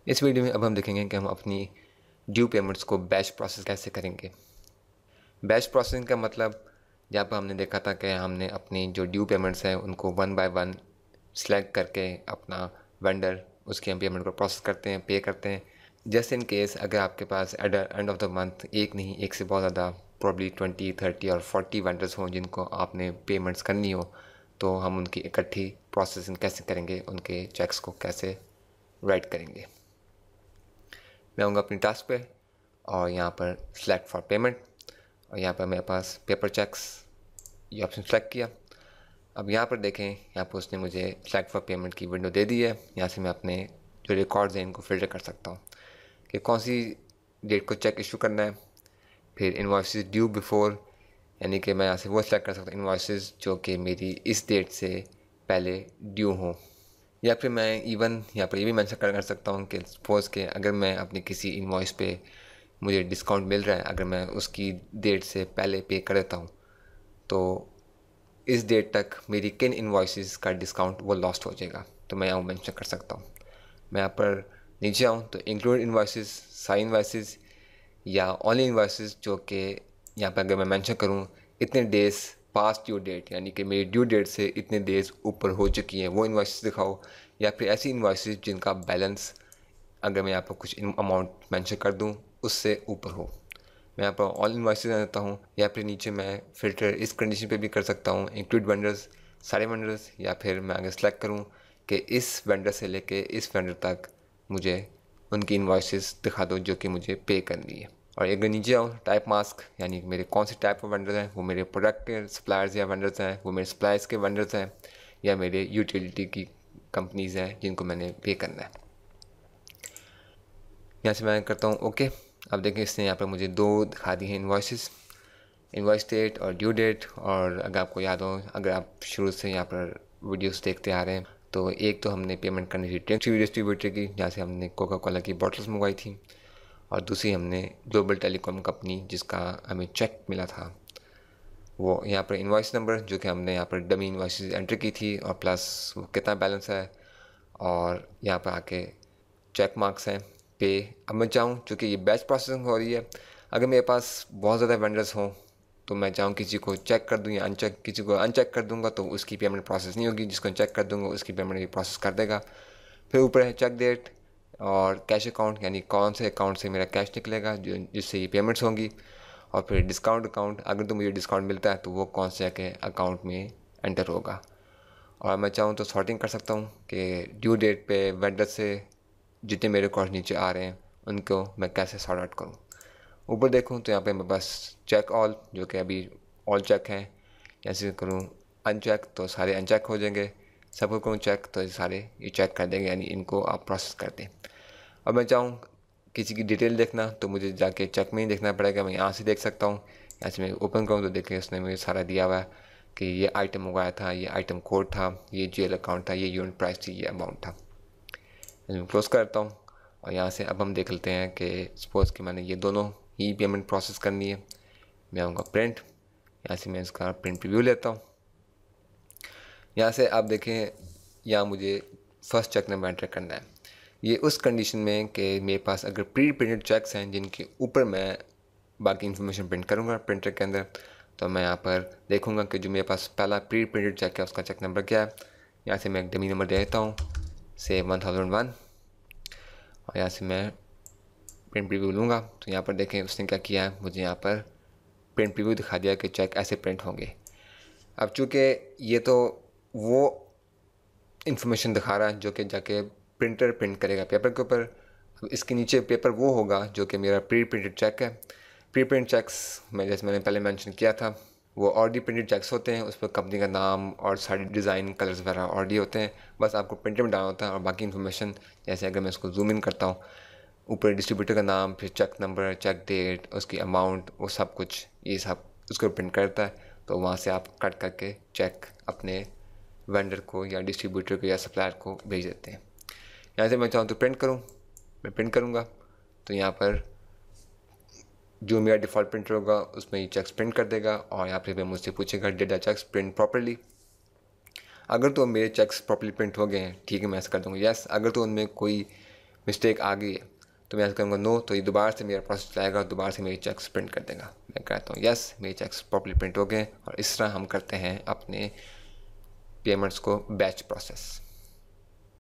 इस वीडियो में अब हम देखेंगे कि हम अपनी ड्यू पेमेंट्स को बैच प्रोसेस कैसे करेंगे। बैच प्रोसेसिंग का मतलब, जहाँ पर हमने देखा था कि हमने अपनी जो ड्यू पेमेंट्स हैं उनको वन बाय वन सेलेक्ट करके अपना वेंडर उसकी हम पेमेंट को प्रोसेस करते हैं, पे करते हैं। जस्ट इन केस अगर आपके पास at the end of the month एक नहीं, एक से बहुत ज़्यादा प्रॉब्ली 20, 30 और 40 वेंडर्स हों जिनको आपने पेमेंट्स करनी हो, तो हम उनकी इकट्ठी प्रोसेसिंग कैसे करेंगे, उनके चेक्स को कैसे राइट करेंगे। मैं आऊँगा अपनी टास्क पे और यहाँ पर सेलेक्ट फॉर पेमेंट, और यहाँ पर मेरे पास पेपर चेक्स ये ऑप्शन सेलेक्ट किया। अब यहाँ पर देखें, यहाँ पर उसने मुझे सेलेक्ट फॉर पेमेंट की विंडो दे दी है। यहाँ से मैं अपने जो रिकॉर्ड्स हैं इनको फ़िल्टर कर सकता हूँ कि कौन सी डेट को चेक इशू करना है। फिर इन्वॉइसेस ड्यू बिफोर, यानी कि मैं यहाँ से वो सेलेक्ट कर सकता हूँ इन्वॉइसेस जो कि मेरी इस डेट से पहले ड्यू हों। या फिर मैं इवन यहाँ पर ये भी मेंशन कर सकता हूँ कि सपोज़ के अगर मैं अपनी किसी इन्वॉइस पे मुझे डिस्काउंट मिल रहा है, अगर मैं उसकी डेट से पहले पे कर देता हूँ तो इस डेट तक मेरी किन इन्वॉइसेस का डिस्काउंट वो लॉस्ट हो जाएगा, तो मैं यहाँ मेंशन कर सकता हूँ। मैं यहाँ पर नीचे आऊँ तो इंक्लूड इन्वॉइसेस, साइन इन्वॉइसेस या ओनली इन्वॉइसेस, जो कि यहाँ पर अगर मैं मेंशन करूँ इतने डेज पास्ट ड्यू डेट, यानी कि मेरी ड्यू डेट से इतने डेज ऊपर हो चुकी हैं, वो इन्वॉइसेस दिखाओ। या फिर ऐसी इन्वॉइसेस जिनका बैलेंस, अगर मैं यहाँ पर कुछ अमाउंट मेंशन कर दूँ, उससे ऊपर हो। मैं यहाँ पर ऑल इन्वॉइसेस देता हूँ, या फिर नीचे मैं फ़िल्टर इस कंडीशन पे भी कर सकता हूँ, इंक्लूड वेंडर्स, सारे वेंडर्स, या फिर मैं आगे सेलेक्ट करूँ कि इस वेंडर से लेके इस वेंडर तक मुझे उनकी इन्वॉइसेस दिखा दो जो कि मुझे पे करनी है। और अगर नीचे आऊँ टाइप मास्क, यानी मेरे कौन से टाइप ऑफ वेंडर हैं, वो मेरे प्रोडक्ट के सप्लायर्स या वेंडर्स हैं, वो मेरे सप्लायर्स के वेंडर्स हैं, या मेरे यूटिलिटी की कंपनीज़ हैं जिनको मैंने पे करना है। यहाँ से मैं करता हूँ ओके। अब देखें इसने यहाँ पर मुझे दो दिखा दी हैं इन्वॉइसेस, इन्वॉइस डेट और ड्यू डेट। और अगर आपको याद हो, अगर आप शुरू से यहाँ पर वीडियोस देखते आ रहे हैं, तो एक तो हमने पेमेंट करनी थी टेक्सी डिस्ट्रीब्यूटर की, जहाँ से हमने कोका कोला की बॉटल्स मंगवाई थी, और दूसरी हमने ग्लोबल टेलीकॉम कंपनी जिसका हमें चेक मिला था, वो यहाँ पर इन्वॉइस नंबर जो कि हमने यहाँ पर डमी इन्वॉइसेस एंट्री की थी, और प्लस वो कितना बैलेंस है, और यहाँ पर आके चेक मार्क्स हैं, पे। अब मैं चाहूँ चूँकि ये बैच प्रोसेसिंग हो रही है, अगर मेरे पास बहुत ज़्यादा वेंडर्स हों तो मैं चाहूँ किसी को चेक कर दूँ या अनचेक, किसी को अनचेक कर दूँगा तो उसकी पेमेंट प्रोसेस नहीं होगी, जिसको चेक कर दूँगा उसकी पेमेंट भी प्रोसेस कर देगा। फिर ऊपर है चेक डेट और कैश अकाउंट, यानी कौन से अकाउंट से मेरा कैश निकलेगा जो जिससे ये पेमेंट्स होंगी। और फिर डिस्काउंट अकाउंट, अगर तो मुझे डिस्काउंट मिलता है तो वो कौन से के अकाउंट में एंटर होगा। और मैं चाहूँ तो सॉर्टिंग कर सकता हूँ कि ड्यू डेट पे वेंडर से जितने मेरे कॉस्ट नीचे आ रहे हैं उनको मैं कैसे सॉर्ट आउट करूँ। ऊपर देखूँ तो यहाँ पे मेरे पास चेक ऑल, जो कि अभी ऑल चेक हैं। ऐसे करूँ अनचेक तो सारे अनचेक हो जाएंगे, सबको करूँ चेक तो ये सारे ये चेक कर देंगे, यानी इनको आप प्रोसेस कर दें। अब मैं चाहूँ किसी की डिटेल देखना तो मुझे जाके चेक में ही देखना पड़ेगा, मैं यहाँ से देख सकता हूँ। यहाँ से मैं ओपन करूँ तो देखें उसने मुझे सारा दिया हुआ है कि ये आइटम मंगवाया था, ये आइटम कोड था, ये जेल अकाउंट था, ये यूनिट प्राइस थी, ये अमाउंट था। मैं क्लोज़ करता हूँ और यहाँ से अब हम देख लेते हैं कि सपोज़ कि मैंने ये दोनों ही पेमेंट प्रोसेस करनी है। मैं आऊँगा प्रिंट, यहाँ से मैं इसका प्रिंट रिव्यू लेता हूँ। यहाँ से आप देखें, यहाँ मुझे फर्स्ट चेक नंबर एंटर करना है। ये उस कंडीशन में कि मेरे पास अगर प्री प्रिंटेड चेक्स हैं जिनके ऊपर मैं बाकी इन्फॉर्मेशन प्रिंट करूँगा प्रिंटर के अंदर, तो मैं यहाँ पर देखूँगा कि जो मेरे पास पहला प्री प्रिंटेड चेक है उसका चेक नंबर क्या है। यहाँ से मैं एक डमी नंबर दे देता हूँ, से 1001, और यहाँ से मैं प्रिंट प्रीव्यू लूँगा। तो यहाँ पर देखें उसने क्या किया है, मुझे यहाँ पर प्रिंट प्रीव्यू दिखा दिया कि चेक ऐसे प्रिंट होंगे। अब चूँकि ये तो वो इन्फॉर्मेशन दिखा रहा है जो कि जाके प्रिंटर प्रिंट करेगा पेपर के ऊपर। अब इसके नीचे पेपर वो होगा जो कि मेरा प्री प्रिंटेड चेक है। प्री प्रिंट चेक्स मैं जैसे मैंने पहले मेंशन किया था वो ऑलरेडी प्रिंटेड चेक्स होते हैं, उस पर कंपनी का नाम और सारी डिज़ाइन कलर्स वगैरह ऑलरेडी होते हैं, बस आपको प्रिंटर में डालना होता है। और बाकी इन्फॉर्मेशन जैसे अगर मैं इसको जूम इन करता हूँ, ऊपर डिस्ट्रीब्यूटर का नाम, फिर चेक नंबर, चेक डेट, उसकी अमाउंट, वो सब कुछ ये सब उसको प्रिंट करता है। तो वहाँ से आप कट करके चेक अपने वेंडर को या डिस्ट्रीब्यूटर को या सप्लायर को भेज देते हैं। यहाँ से मैं चाहूँ तो प्रिंट करूँ, मैं प्रिंट करूँगा तो यहाँ पर जो मेरा डिफ़ॉल्ट प्रिंटर होगा उसमें ये चेक्स प्रिंट कर देगा। और यहाँ पर मुझसे पूछेगा did the checks print properly. अगर तो मेरे चेक्स प्रॉपर्ली प्रिंट हो गए हैं, ठीक है, मैं ऐसा कर दूँगा यस। अगर तो उनमें कोई मिस्टेक आ गई है तो मैं करूँगा नो, तो ये दोबारा से मेरा प्रोसेस चलाएगा, दोबारा से मेरी चेक्स प्रिंट कर देगा। मैं कहता हूँ यस, मेरे चेक्स प्रॉपर्ली प्रिंट हो गए। और इस तरह हम करते हैं अपने पेमेंट्स को बैच प्रोसेस।